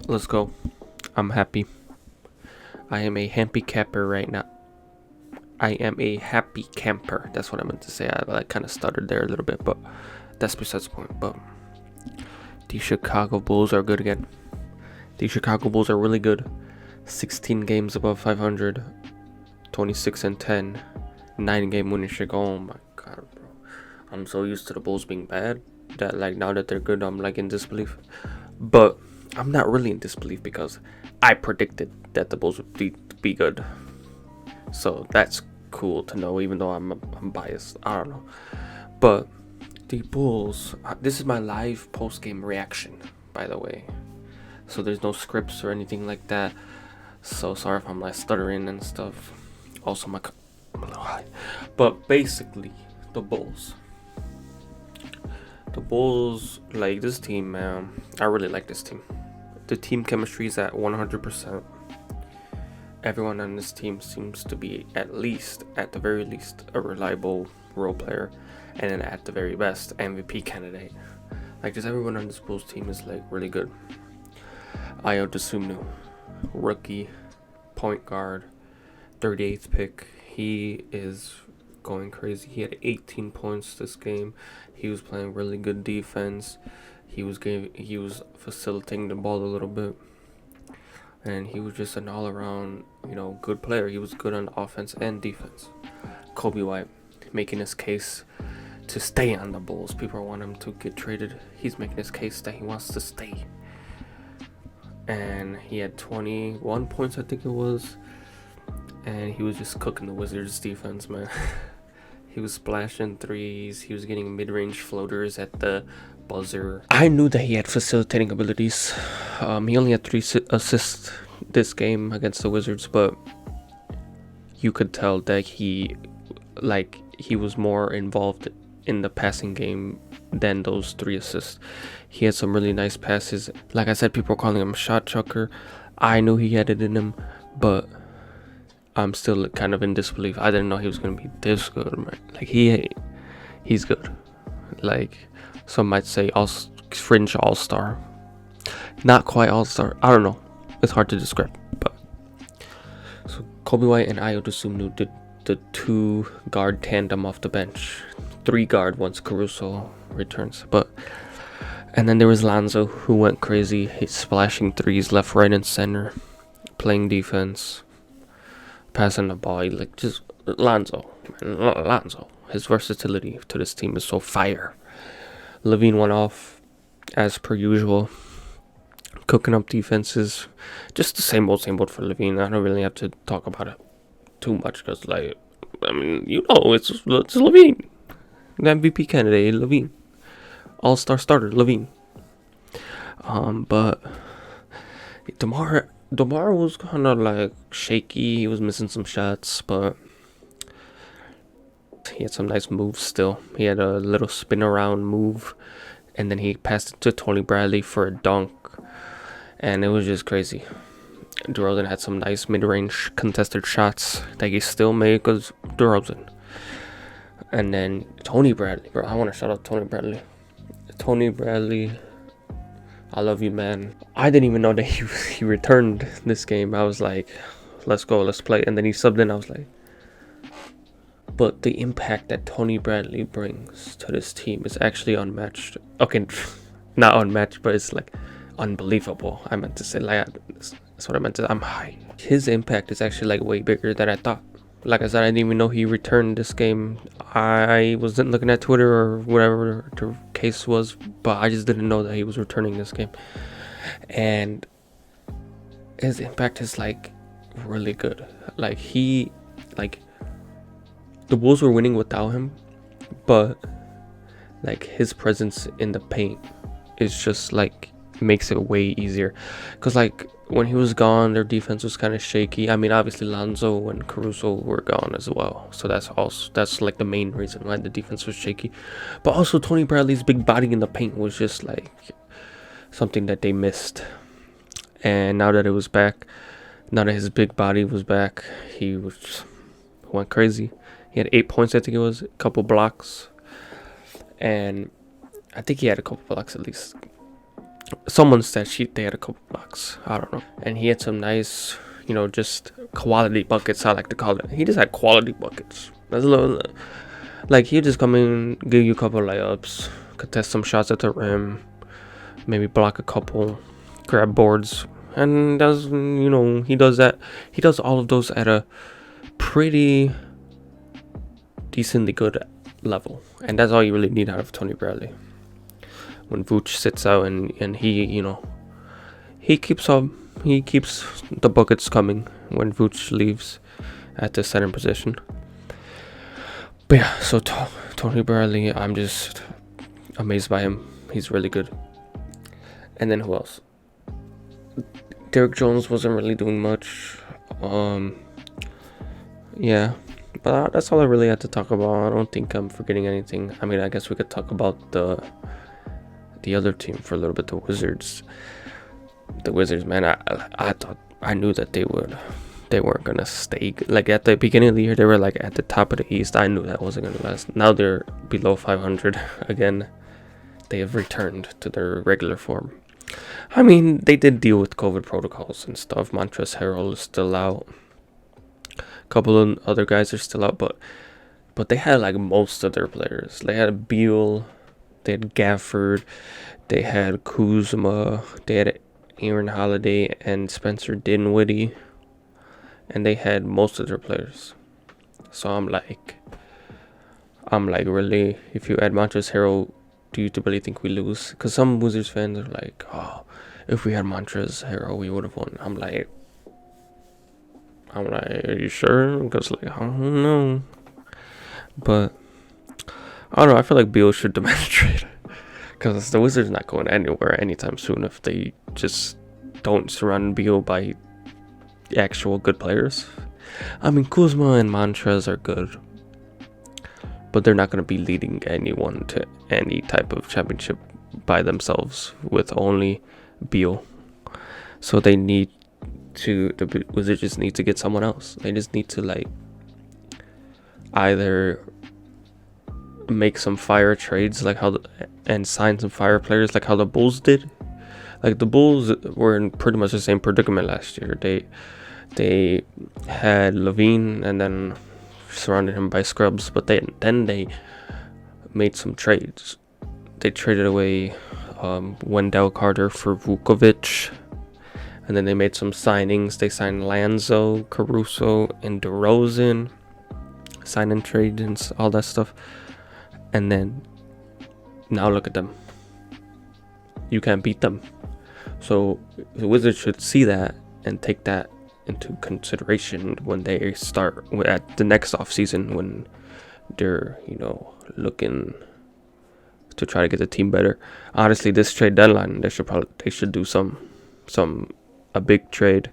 Let's go. I'm happy. I am a happy camper right now. I am a happy camper. That's what I meant to say. I kind of stuttered there a little bit, but that's besides the point. But the Chicago Bulls are good again. The Chicago Bulls are really good. 16 games above 500, 26 and 10, 9-game winning streak. Oh my god, bro! I'm so used to the Bulls being bad that now that they're good, I'm in disbelief. But I'm not really in disbelief because I predicted that the Bulls would be good. So that's cool to know, even though I'm biased. I don't know. But the Bulls, this is my live post-game reaction, by the way. So there's no scripts or anything like that. So sorry if I'm stuttering and stuff. Also, I'm a little high. But basically, the Bulls, this team, man. I really like this team. The team chemistry is at 100%. Everyone on this team seems to be at the very least, a reliable role player, and then at the very best, MVP candidate. Just everyone on this Bulls team is really good. SOOO, rookie, point guard, 38th pick. He is going crazy. He had 18 points this game. He was playing really good defense. He was facilitating the ball a little bit, and he was just an all-around, good player. He was good on offense and defense. Kobe White making his case to stay on the Bulls. People want him to get traded. He's making his case that he wants to stay. And he had 21 points, I think it was, and he was just cooking the Wizards defense, man. He was splashing threes. He was getting mid-range floaters at the buzzer. I knew that he had facilitating abilities. He only had 3 assists this game against the Wizards, but you could tell that he was more involved in the passing game than those 3 assists. He had some really nice passes. Like I said, people were calling him a shot chucker. I knew he had it in him, but I'm still kind of in disbelief. I didn't know he was gonna be this good, man. He's good. Some might say fringe all-star. Not quite all-star. I don't know. It's hard to describe. But so Kobe White and SOOO did the 2 guard tandem off the bench. 3 guard once Caruso returns. And then there was Lonzo, who went crazy. He's splashing threes left, right, and center, playing defense, passing the ball. Just Lonzo. His versatility to this team is so fire. LaVine went off as per usual, cooking up defenses. Just the same old for LaVine. I don't really have to talk about it too much because, it's LaVine, the MVP candidate, LaVine, all-star starter, LaVine. But DeMar was kind of shaky. He was missing some shots, but he had some nice moves still. He had a little spin around move, and then he passed it to Tony Bradley for a dunk, and it was just crazy. DeRozan had some nice mid-range contested shots that he still made because DeRozan. And then Tony Bradley, bro. I want to shout out Tony Bradley. Tony Bradley, I love you, man. I didn't even know that he returned this game. I was like, let's go, let's play. And then he subbed in. I was like, but the impact that Tony Bradley brings to this team is actually unmatched. Okay, not unmatched, but it's unbelievable. I meant to say, that's what I meant to. I'm high. His impact is actually way bigger than I thought. Like I said, I didn't even know he returned this game. I wasn't looking at Twitter or whatever the case was, but I just didn't know that he was returning this game. And his impact is really good. The Bulls were winning without him, but his presence in the paint is just makes it way easier. Because when he was gone, their defense was kind of shaky. I mean, obviously Lonzo and Caruso were gone as well, so that's the main reason why the defense was shaky. But also Tony Bradley's big body in the paint was just something that they missed. And now that his big body was back, he went crazy. He had 8 points, I think it was, a couple blocks, and I think he had a couple blocks at least. someone's stat sheet, they had a couple blocks. I don't know. And he had some nice, just quality buckets, I like to call it. He just had quality buckets. That's a little, like, he'd just come in, give you a couple layups, contest some shots at the rim, maybe block a couple, grab boards. And he does that. He does all of those at a pretty decently good level. And that's all you really need out of Tony Bradley. When Vooch sits out and he keeps the buckets coming when Vooch leaves at the center position. But yeah, so Tony Bradley, I'm just amazed by him. He's really good. And then who else? Derrick Jones wasn't really doing much. Yeah, but that's all I really had to talk about. I don't think I'm forgetting anything. I mean, I guess we could talk about the other team for a little bit, the Wizards. The Wizards, man, I knew that they weren't gonna stay. Like at the beginning of the year, they were like at the top of the East. I knew that wasn't gonna last. Now they're below 500 again. They have returned to their regular form. I mean, they did deal with COVID protocols and stuff. Montrezl Harrell is still out. A couple of other guys are still out, but they had like most of their players. They had Beal, they had Gafford, they had Kuzma, they had Aaron Holiday and Spencer Dinwiddie, and they had most of their players. So I'm like, really, if you add Montrezl Harrell, do you really think we lose? Because some Wizards fans are like, oh, if we had Montrezl Harrell, we would have won. I'm like, are you sure? Because like, I don't know. But I don't know. I feel like Beal should demand a trade, because the Wizards not going anywhere anytime soon if they just don't surround Beal by actual good players. I mean, Kuzma and Montrez are good, but they're not going to be leading anyone to any type of championship by themselves with only Beal. So the Wizards just need to get someone else. They just need to like either make some fire trades and sign some fire players like how the Bulls did. Like the Bulls were in pretty much the same predicament last year. They had Levine and then surrounded him by scrubs, but then they made some trades. They traded away Wendell Carter for Vukovic, and then they made some signings. They signed Lanzo, Caruso, and DeRozan, sign and trade and all that stuff. And then now look at them. You can't beat them. So the Wizards should see that and take that into consideration when they start at the next offseason, when they're looking to try to get the team better. Honestly, this trade deadline, they should do a big trade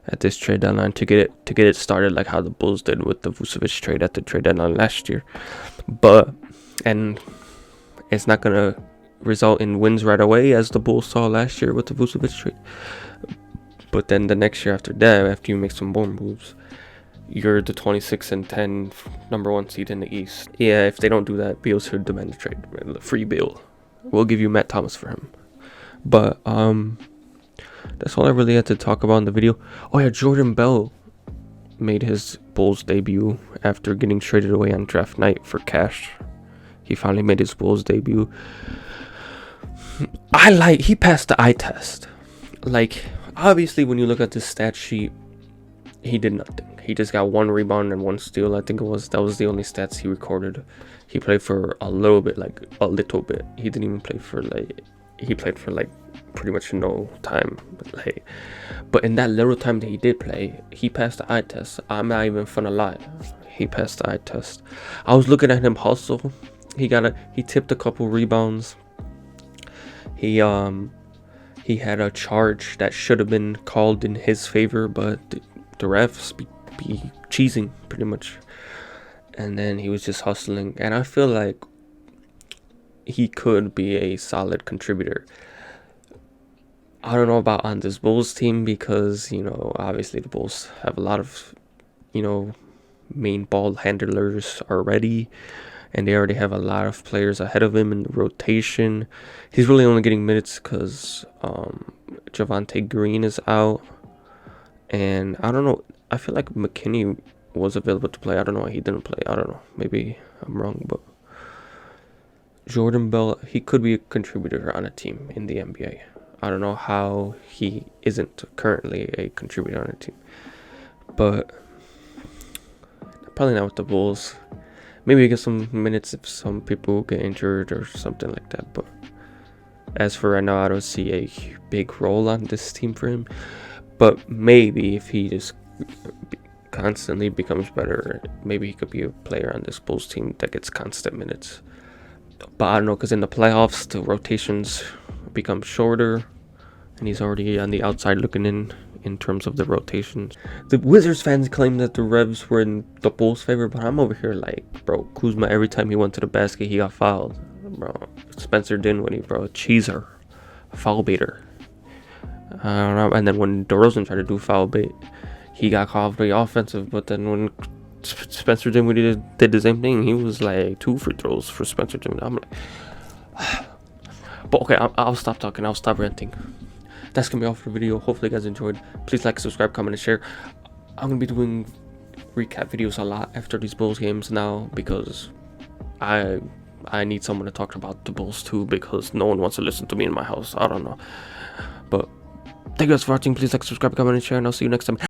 at this trade deadline to get it started, like how the Bulls did with the Vucevic trade at the trade deadline last year. And it's not gonna result in wins right away, as the Bulls saw last year with the Vucevic trade. But then the next year after that, after you make some more moves, you're the 26-10 number 1 seed in the East. Yeah, if they don't do that, Beal should demand a trade. Free Beal. We'll give you Matt Thomas for him. But that's all I really had to talk about in the video. Oh yeah, Jordan Bell made his Bulls debut after getting traded away on draft night for cash. He finally made his Bulls debut. He passed the eye test. Like, obviously, when you look at this stat sheet, he did nothing. He just got 1 rebound and 1 steal, I think it was. That was the only stats he recorded. He played for a little bit. He didn't even play for he played for pretty much no time. But in that little time that he did play, he passed the eye test. I'm not even finna lie. He passed the eye test. I was looking at him hustle. He tipped a couple rebounds. He had a charge that should have been called in his favor, but the refs be cheesing pretty much. And then he was just hustling, and I feel like he could be a solid contributor. I don't know about on this Bulls team, because obviously the Bulls have a lot of main ball handlers already, and they already have a lot of players ahead of him in the rotation. He's really only getting minutes because Javonte Green is out, and I don't know. I feel like McKinney was available to play. I don't know why he didn't play. I don't know. Maybe I'm wrong, but Jordan Bell, he could be a contributor on a team in the NBA. I don't know how he isn't currently a contributor on a team, but probably not with the Bulls. Maybe get some minutes if some people get injured or something like that. But as for right now, I don't see a big role on this team for him. But maybe if he just constantly becomes better, maybe he could be a player on this Bulls team that gets constant minutes. But I don't know, because in the playoffs, the rotations become shorter, and he's already on the outside looking in terms of the rotations. The Wizards fans claim that the Revs were in the Bulls' favor, but I'm over here like, bro, Kuzma, every time he went to the basket, he got fouled. Bro, Spencer Dinwiddie, bro, cheeser, foul baiter. I don't know. And then when DeRozan tried to do foul bait, he got called for the offensive, but then when Spencer Dinwiddie did the same thing, he was like 2 free throws for Spencer Dinwiddie. I'm like, but okay, I'll stop talking. I'll stop ranting. That's gonna be all for the video. Hopefully you guys enjoyed. Please like, subscribe, comment, and share. I'm gonna be doing recap videos a lot after these Bulls games now, because I need someone to talk about the Bulls too, because no one wants to listen to me in my house. I don't know. But thank you guys for watching. Please like, subscribe, comment, and share, and I'll see you next time.